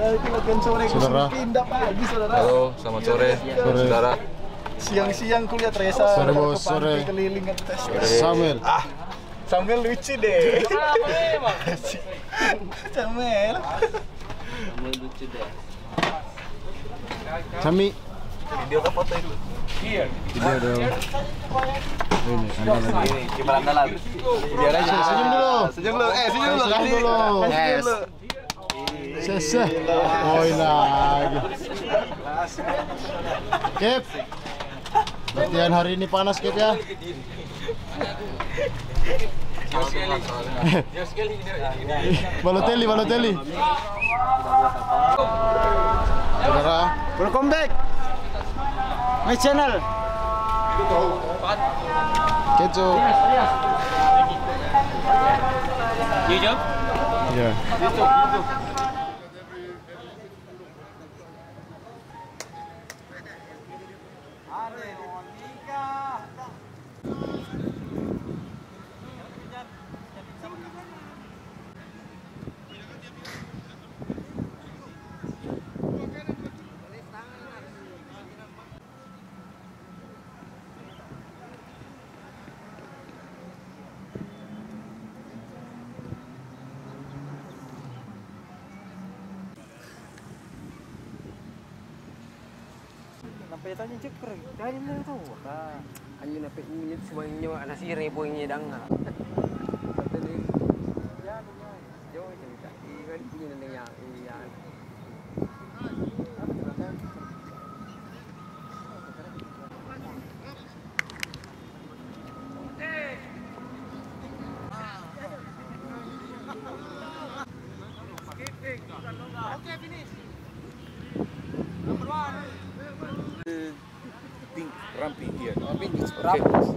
itu latihan sore, saudara. Pindah pagi, saudara. Halo, selamat sore, saudara. Siang-siang kulihat Reza. Sore bos, sore. Keliling kan tes. Samuel. Samuel lucu deh. Kenapa emang? Samuel. Samuel lucu deh. Sami. Video ke foto itu. Iya. Video dong. Ini andalan. Ini kiper andalan. Biar aja. Senyum dulu. Senyum dulu. Senyum dulu. Senyum dulu. Kasih dulu. Sese. Oh lagi. Kep. Latihan hari ini panas Kep ya. Balotelli. Saudara. Welcome back. My channel. Keco. Jujur? Ya. Sampai tanya ceker, tanya mana tahu? Hanya sampai unyit semuanya anak si reboynya danga. Kata dia, ya jauh cerita, kan punya nenek yang iya. Oke, finish. Pink ramping here. Pink ramping.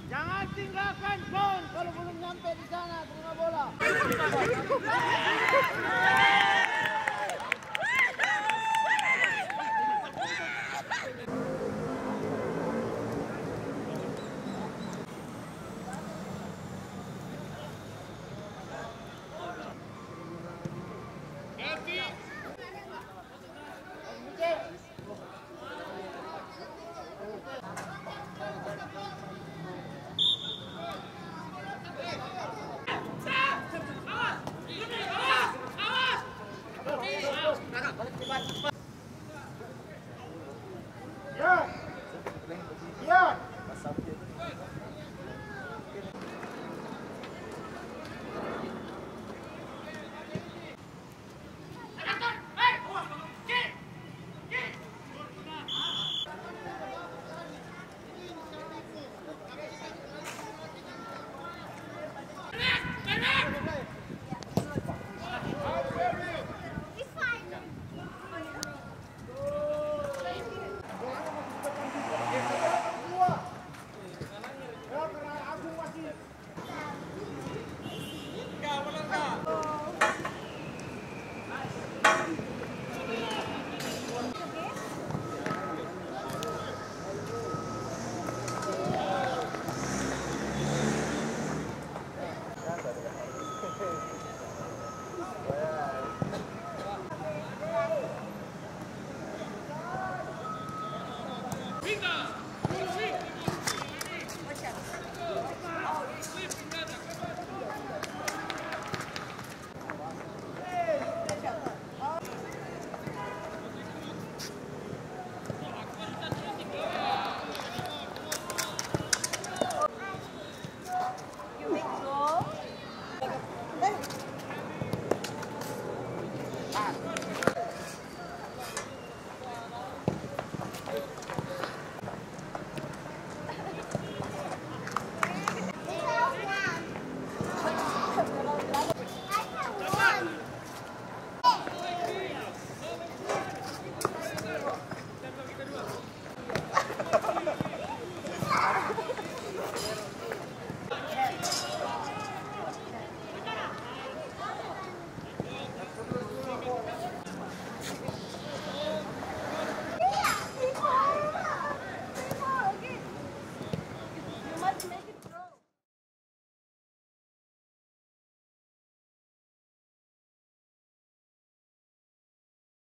Jangan tinggalkan zone kalau belum nyampe di sana terima bola.